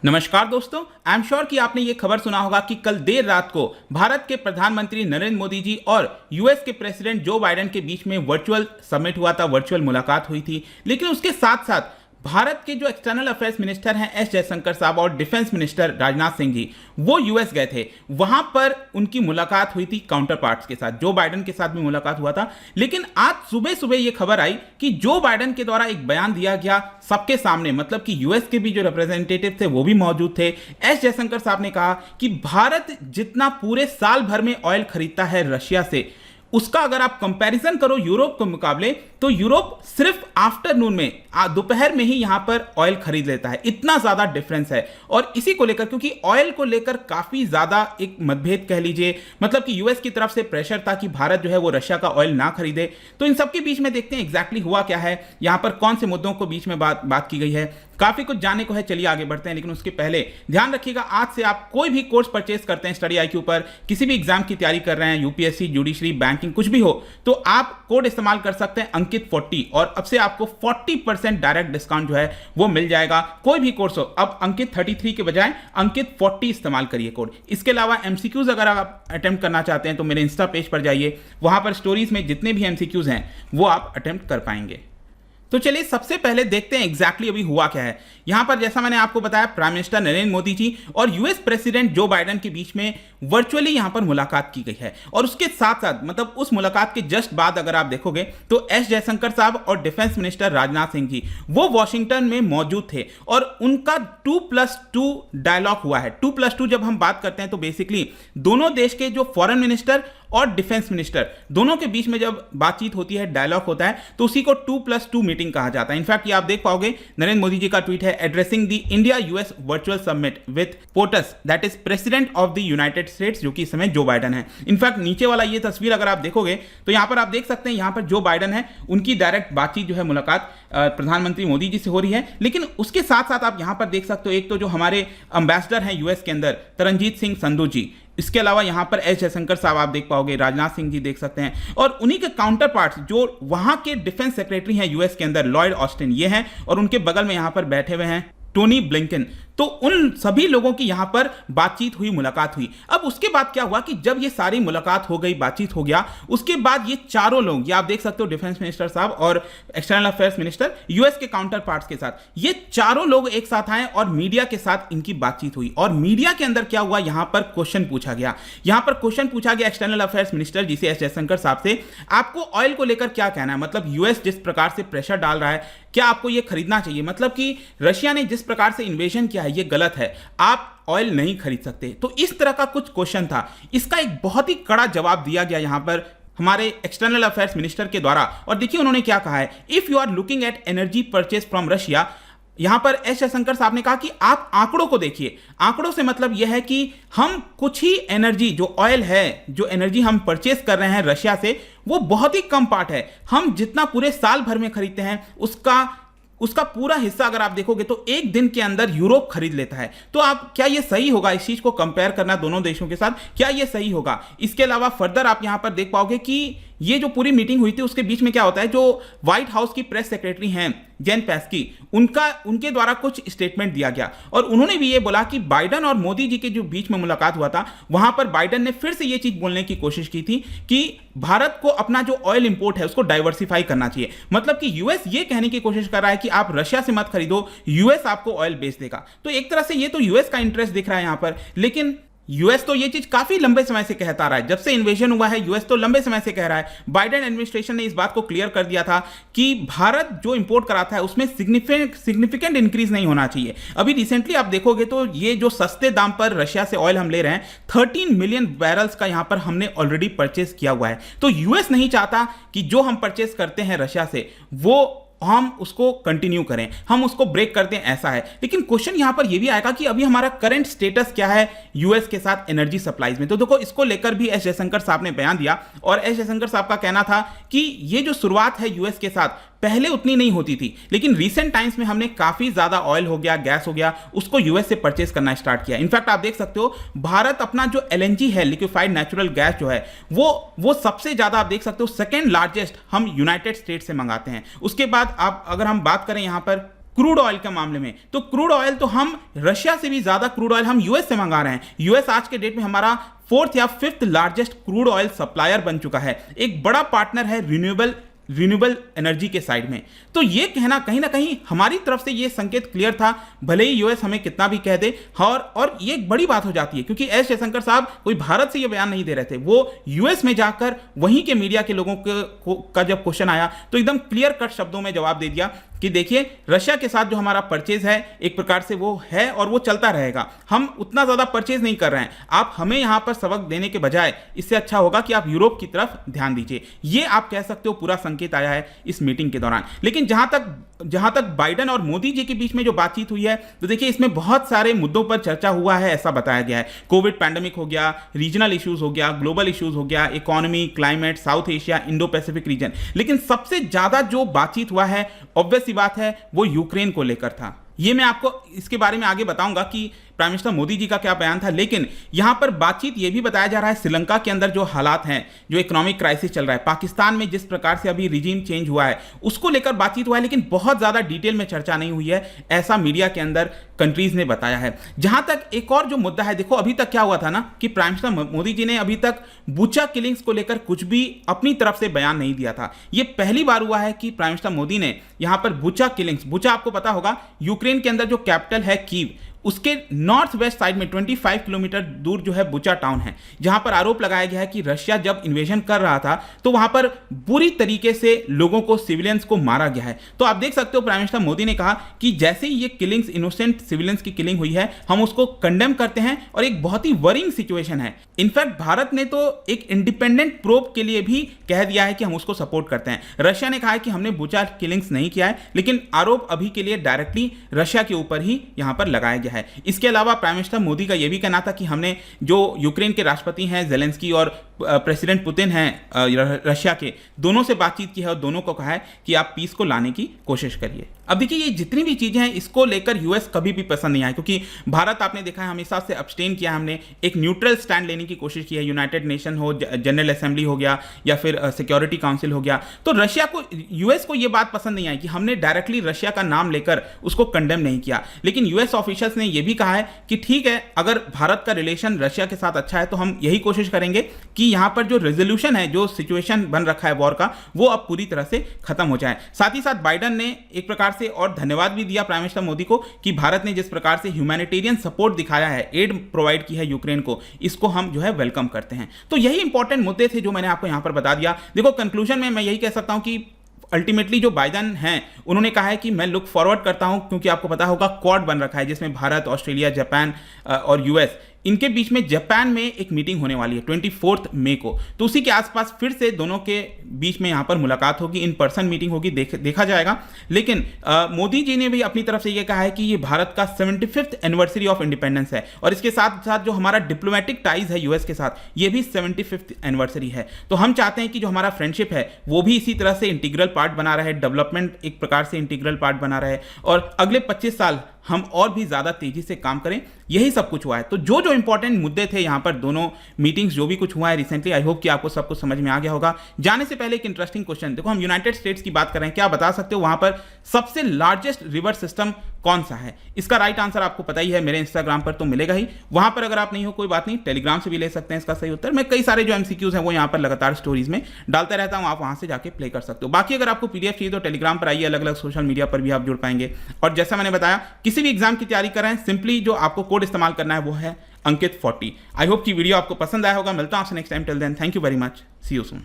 नमस्कार दोस्तों, I am sure कि आपने ये खबर सुना होगा कि कल देर रात को भारत के प्रधानमंत्री नरेंद्र मोदी जी और यूएस के प्रेसिडेंट जो बाइडेन के बीच में वर्चुअल समिट हुआ था, वर्चुअल मुलाकात हुई थी। लेकिन उसके साथ साथ भारत के जो एक्सटर्नल अफेयर्स मिनिस्टर हैं एस जयशंकर साहब और डिफेंस मिनिस्टर राजनाथ सिंह जी, वो यूएस गए थे। वहां पर उनकी मुलाकात हुई थी काउंटर पार्ट्स के साथ, जो बाइडेन के साथ भी मुलाकात हुआ था। लेकिन आज सुबह सुबह ये खबर आई कि जो बाइडेन के द्वारा एक बयान दिया गया सबके सामने, मतलब कि यूएस के भी जो रिप्रेजेंटेटिव थे वो भी मौजूद थे। एस जयशंकर साहब ने कहा कि भारत जितना पूरे साल भर में ऑयल खरीदता है रशिया से, उसका अगर आप कंपैरिजन करो यूरोप के मुकाबले, तो यूरोप सिर्फ आफ्टरनून में, दोपहर में ही यहां पर ऑयल खरीद लेता है। इतना ज्यादा डिफरेंस है। और इसी को लेकर, क्योंकि ऑयल को लेकर काफी ज्यादा एक मतभेद कह लीजिए, मतलब कि यूएस की तरफ से प्रेशर था कि भारत जो है वो रशिया का ऑयल ना खरीदे। तो इन सबके बीच में देखते हैं एग्जैक्टली हुआ क्या है, यहां पर कौन से मुद्दों को बीच में बात की गई है। काफी कुछ जानने को है, चलिए आगे बढ़ते हैं। लेकिन उसके पहले ध्यान रखिएगा, आज से आप कोई भी कोर्स परचेस करते हैं स्टडी आईक्यू पर, किसी भी एग्जाम की तैयारी कर रहे हैं, यूपीएससी, जुडिशरी, बैंकिंग, कुछ भी हो, तो आप कोड इस्तेमाल कर सकते हैं अंकित 40, और अब से आपको 40% डायरेक्ट डिस्काउंट जो है वो मिल जाएगा। कोई भी कोर्स हो, अब अंकित 33 के बजाय अंकित 40 इस्तेमाल करिए कोड। इसके अलावा एमसीक्यूज अगर आप अटेम्प्ट करना चाहते हैं तो मेरे इंस्टा पेज पर जाइए, वहां पर स्टोरीज में जितने भी एमसीक्यूज हैं वो आप अटेम्प्ट कर पाएंगे। तो चलिए सबसे पहले देखते हैं एग्जैक्टली अभी हुआ क्या है। यहां पर जैसा मैंने आपको बताया, प्राइम मिनिस्टर नरेंद्र मोदी जी और यूएस प्रेसिडेंट जो बाइडेन के बीच में वर्चुअली यहां पर मुलाकात की गई है। और उसके साथ साथ, मतलब उस मुलाकात के जस्ट बाद अगर आप देखोगे तो एस जयशंकर साहब और डिफेंस मिनिस्टर राजनाथ सिंह जी वो वॉशिंगटन में मौजूद थे और उनका 2+2 डायलॉग हुआ है। 2+2 जब हम बात करते हैं तो बेसिकली दोनों देश के जो फॉरेन मिनिस्टर और डिफेंस मिनिस्टर दोनों के बीच में जब बातचीत होती है, डायलॉग होता है, तो उसी को 2+2 मीटिंग कहा जाता है। इनफैक्ट ये आप देख पाओगे, नरेंद्र मोदी जी का ट्वीट है, addressing the India US virtual summit with POTUS, that is president of the United states, जो कि इस समय जो बाइडेन है। इनफैक्ट नीचे वाला ये तस्वीर अगर आप देखोगे तो यहां पर आप देख सकते हैं, यहां पर जो बाइडेन है उनकी डायरेक्ट बातचीत जो है, मुलाकात प्रधानमंत्री मोदी जी से हो रही है। लेकिन उसके साथ साथ आप यहां पर देख सकते हो, एक तो जो हमारे एम्बेसडर हैं यूएस के अंदर, तरनजीत सिंह संधू जी, इसके अलावा यहां पर एस जयशंकर साहब आप देख पाओगे, राजनाथ सिंह जी देख सकते हैं, और उन्हीं के काउंटर पार्ट्स जो वहां के डिफेंस सेक्रेटरी हैं यूएस के अंदर, लॉयड ऑस्टिन, ये हैं, और उनके बगल में यहां पर बैठे हुए हैं टोनी ब्लिंकन। तो उन सभी लोगों की यहां पर बातचीत हुई, मुलाकात हुई। अब उसके बाद क्या हुआ कि जब ये सारी मुलाकात हो गई, बातचीत हो गया, उसके बाद ये चारों लोग, ये आप देख सकते हो, डिफेंस मिनिस्टर साहब और एक्सटर्नल अफेयर्स मिनिस्टर यूएस के काउंटर पार्ट्स के साथ, ये चारों लोग एक साथ आए और मीडिया के साथ इनकी बातचीत हुई। और मीडिया के अंदर क्या हुआ, यहां पर क्वेश्चन पूछा गया। यहां पर क्वेश्चन पूछा गया एक्सटर्नल अफेयर्स मिनिस्टर जी से, एस जयशंकर साहब से, आपको ऑयल को लेकर क्या कहना है? मतलब यूएस जिस प्रकार से प्रेशर डाल रहा है, क्या आपको यह खरीदना चाहिए? मतलब कि रशिया ने जिस प्रकार से इन्वेजन किया है, यह गलत है, आप ऑयल नहीं खरीद सकते। तो इस तरह का कुछ क्वेश्चन था। इसका एक बहुत ही कड़ा जवाब दिया गया यहां पर हमारे एक्सटर्नल अफेयर्स मिनिस्टर के द्वारा। और देखिए उन्होंने क्या कहा है, if you are looking at energy purchase from Russia, यहां पर एस जयशंकर साहब ने कहा कि आप आंकड़ों को देखिए। आंकड़ों से मतलब यह है कि हम कुछ ही एनर्जी, जो ऑयल है, जो एनर्जी हम परचेस कर रहे हैं रशिया से, वो बहुत ही कम पार्ट है। हम जितना पूरे साल भर में खरीदते हैं उसका पूरा हिस्सा अगर आप देखोगे तो एक दिन के अंदर यूरोप खरीद लेता है। तो आप, क्या यह सही होगा इस चीज को कंपेयर करना दोनों देशों के साथ? क्या यह सही होगा? इसके अलावा फर्दर आप यहां पर देख पाओगे कि ये जो पूरी मीटिंग हुई थी उसके बीच में क्या होता है, जो व्हाइट हाउस की प्रेस सेक्रेटरी हैं जेन पैस्की, उनके द्वारा कुछ स्टेटमेंट दिया गया और उन्होंने भी ये बोला कि बाइडेन और मोदी जी के जो बीच में मुलाकात हुआ था, वहां पर बाइडेन ने फिर से ये चीज बोलने की कोशिश की थी कि भारत को अपना जो ऑयल इंपोर्ट है उसको डाइवर्सिफाई करना चाहिए। मतलब कि यूएस ये कहने की कोशिश कर रहा है कि आप रशिया से मत खरीदो, यूएस आपको ऑयल बेच देगा। तो एक तरह से ये तो यूएस का इंटरेस्ट दिख रहा है यहां पर। लेकिन यूएस तो ये चीज काफी लंबे समय से कहता रहा है, जब से इन्वेजन हुआ है यूएस तो लंबे समय से कह रहा है। बाइडेन एडमिनिस्ट्रेशन ने इस बात को क्लियर कर दिया था कि भारत जो इंपोर्ट कराता है उसमें सिग्निफिकेंट इंक्रीज नहीं होना चाहिए। अभी रिसेंटली आप देखोगे तो ये जो सस्ते दाम पर रशिया से ऑयल हम ले रहे हैं, 13 मिलियन बैरल्स का यहां पर हमने ऑलरेडी परचेस किया हुआ है। तो यूएस नहीं चाहता कि जो हम परचेस करते हैं रशिया से वो हम उसको कंटिन्यू करें, हम उसको ब्रेक कर दें, ऐसा है। लेकिन क्वेश्चन यहां पर यह भी आएगा कि अभी हमारा करंट स्टेटस क्या है यूएस के साथ एनर्जी सप्लाईज में। तो देखो, इसको लेकर भी एस जयशंकर साहब ने बयान दिया और एस जयशंकर साहब का कहना था कि ये जो शुरुआत है यूएस के साथ, पहले उतनी नहीं होती थी, लेकिन रीसेंट टाइम्स में हमने काफी ज्यादा ऑयल हो गया, गैस हो गया, उसको यूएस से परचेस करना स्टार्ट किया। इनफैक्ट आप देख सकते हो, भारत अपना जो एलएनजी है, लिक्विफाइड नेचुरल गैस जो है, वो सबसे ज्यादा आप देख सकते हो सेकेंड लार्जेस्ट हम यूनाइटेड स्टेट्स से मंगाते हैं। उसके बाद आप अगर हम बात करें यहां पर क्रूड ऑयल के मामले में, तो क्रूड ऑयल तो हम रशिया से भी ज्यादा क्रूड ऑयल हम यूएस से मंगा रहे हैं। यूएस आज के डेट में हमारा 4th या 5th largest crude oil supplier बन चुका है, एक बड़ा पार्टनर है रिन्यूएबल एनर्जी के साइड में। तो ये कहना कहीं ना कहीं हमारी तरफ से ये संकेत क्लियर था, भले ही यूएस हमें कितना भी कह दे। और ये एक बड़ी बात हो जाती है, क्योंकि एस जयशंकर साहब कोई भारत से ये बयान नहीं दे रहे थे, वो यूएस में जाकर वहीं के मीडिया के लोगों का जब क्वेश्चन आया तो एकदम क्लियर कट शब्दों में जवाब दे दिया कि देखिए रशिया के साथ जो हमारा परचेज है एक प्रकार से वो है और वो चलता रहेगा, हम उतना ज्यादा परचेज नहीं कर रहे हैं, आप हमें यहां पर सबक देने के बजाय इससे अच्छा होगा कि आप यूरोप की तरफ ध्यान दीजिए। ये आप कह सकते हो पूरा संकेत आया है इस मीटिंग के दौरान। लेकिन जहां तक बाइडेन और मोदी जी के बीच में जो बातचीत हुई है, तो देखिए इसमें बहुत सारे मुद्दों पर चर्चा हुआ है, ऐसा बताया गया है। कोविड पैंडेमिक हो गया, रीजनल इश्यूज हो गया, ग्लोबल इश्यूज हो गया, economy, climate, south Asia, Indo Pacific region. लेकिन सबसे ज्यादा जो बातचीत हुआ है, ऑब्वियस सी बात है, वो यूक्रेन को लेकर था। ये मैं आपको इसके बारे में आगे बताऊंगा कि प्राइम मिनिस्टर मोदी जी का क्या बयान था। लेकिन यहां पर बातचीत यह भी बताया जा रहा है श्रीलंका के अंदर जो हालात हैं, जो इकोनॉमिक क्राइसिस चल रहा है, पाकिस्तान में जिस प्रकार से अभी रिजीम चेंज हुआ है, उसको लेकर बातचीत हुआ है। लेकिन बहुत ज्यादा डिटेल में चर्चा नहीं हुई है, ऐसा मीडिया के अंदर कंट्रीज ने बताया है। जहां तक एक और जो मुद्दा है, देखो अभी तक क्या हुआ था ना कि प्राइम मिनिस्टर मोदी जी ने अभी तक बुचा किलिंग्स को लेकर कुछ भी अपनी तरफ से बयान नहीं दिया था। यह पहली बार हुआ है कि प्राइम मिनिस्टर मोदी ने यहां पर बुचा किलिंग्स, बुचा आपको पता होगा यूक्रेन के अंदर जो कैपिटल है कीव, उसके नॉर्थ वेस्ट साइड में 25 किलोमीटर दूर जो है बुचा टाउन है, जहां पर आरोप लगाया गया है कि रशिया जब इन्वेजन कर रहा था तो वहां पर बुरी तरीके से लोगों को, सिविलियंस को मारा गया है। तो आप देख सकते हो प्राइम मिनिस्टर मोदी ने कहा कि जैसे ही ये किलिंग्स, इनोसेंट सिविलियंस की किलिंग हुई है, हम उसको कंडेम करते हैं और एक बहुत ही वरिंग सिचुएशन है। इनफैक्ट भारत ने तो एक इंडिपेंडेंट प्रोब के लिए भी कह दिया है कि हम उसको सपोर्ट करते हैं। रशिया ने कहा है कि हमने बुचा किलिंग्स नहीं किया है, लेकिन आरोप अभी के लिए डायरेक्टली रशिया के ऊपर ही यहां पर लगाया गया है। इसके अलावा प्राइम मिनिस्टर मोदी का यह भी कहना था कि हमने जो यूक्रेन के राष्ट्रपति हैं जेलेंस्की और प्रेसिडेंट पुतिन हैं रशिया के, दोनों से बातचीत की है और दोनों को कहा है कि आप पीस को लाने की कोशिश करिए। अब देखिए ये जितनी भी चीजें हैं, इसको लेकर यूएस कभी भी पसंद नहीं आए, क्योंकि भारत आपने देखा है हमेशा से अब्सटेन किया, हमने एक न्यूट्रल स्टैंड लेने की कोशिश की है। यूनाइटेड नेशन हो, जनरल असेंबली हो गया या फिर सिक्योरिटी काउंसिल हो गया, तो रशिया को, यूएस को यह बात पसंद नहीं आई कि हमने डायरेक्टली रशिया का नाम लेकर उसको कंडेम नहीं किया। लेकिन यूएस ऑफिशियल्स ने यह भी कहा है कि ठीक है, अगर भारत का रिलेशन रशिया के साथ अच्छा है तो हम यही कोशिश करेंगे कि यहां पर जो रेजोल्यूशन है, जो सिचुएशन बन रखा है वॉर का, वो अब पूरी तरह से खत्म हो जाए। साथ ही साथ बाइडेन ने एक प्रकार से और धन्यवाद भी दिया प्राइम मिनिस्टर मोदी को कि भारत ने जिस प्रकार से ह्यूमैनिटेरियन सपोर्ट दिखाया है, एड प्रोवाइड की है यूक्रेन को, इसको हम जो है वेलकम करते हैं। तो यही इंपॉर्टेंट मुद्दे थे जो मैंने आपको यहां पर बता दिया। देखो कंक्लूजन में मैं यही कह सकता हूं कि अल्टीमेटली जो बाइडेन हैं उन्होंने कहा है कि मैं लुक फॉरवर्ड करता हूं, क्योंकि आपको पता होगा क्वाड बन रखा है जिसमें भारत, ऑस्ट्रेलिया, जापान और यूएस, इनके बीच में जापान में एक मीटिंग होने वाली है 24 मई को। तो उसी के आसपास फिर से दोनों के बीच में यहां पर मुलाकात होगी, इन पर्सन मीटिंग होगी, देखा जाएगा। लेकिन मोदी जी ने भी अपनी तरफ से यह कहा है कि ये भारत का 75th एनिवर्सरी ऑफ इंडिपेंडेंस है और इसके साथ साथ जो हमारा डिप्लोमेटिक टाइज है यूएस के साथ, ये भी 75th एनिवर्सरी है। तो हम चाहते हैं कि जो हमारा फ्रेंडशिप है वो भी इसी तरह से इंटीग्रल पार्ट बना रहे, डेवलपमेंट एक प्रकार से इंटीग्रल पार्ट बना रहे और अगले 25 साल हम और भी ज्यादा तेजी से काम करें। यही सब कुछ हुआ है। तो जो जो इंपॉर्टेंट मुद्दे थे यहां पर, दोनों मीटिंग्स, जो भी कुछ हुआ है रिसेंटली, आई होप कि आपको सब कुछ समझ में आ गया होगा। जाने से पहले एक इंटरेस्टिंग क्वेश्चन, देखो हम यूनाइटेड स्टेट्स की बात कर रहे हैं, क्या बता सकते हो वहां पर सबसे लार्जेस्ट रिवर सिस्टम कौन सा है? इसका राइट आंसर आपको पता ही है, मेरे इंस्टाग्राम पर तो मिलेगा ही। वहां पर अगर आप नहीं हो कोई बात नहीं, टेलीग्राम से भी ले सकते हैं इसका सही उत्तर। मैं कई सारे जो एमसीक्यूज हैं वो यहां पर लगातार स्टोरीज में डालता रहता हूं, आप वहां से जाके प्ले कर सकते हो। बाकी अगर आपको पीडीएफ चाहिए तो टेलीग्राम पर आइए, अलग अलग सोशल मीडिया पर भी आप जुड़ पाएंगे। और जैसा मैंने बताया, किसी भी एग्जाम की तैयारी कर रहे हैं, सिंपली जो आपको कोड इस्तेमाल करना है वो है अंकित 40। आई होप कि वीडियो आपको पसंद आया होगा। मिलता हूं आपसे next time. Till then, thank you very much, see you soon.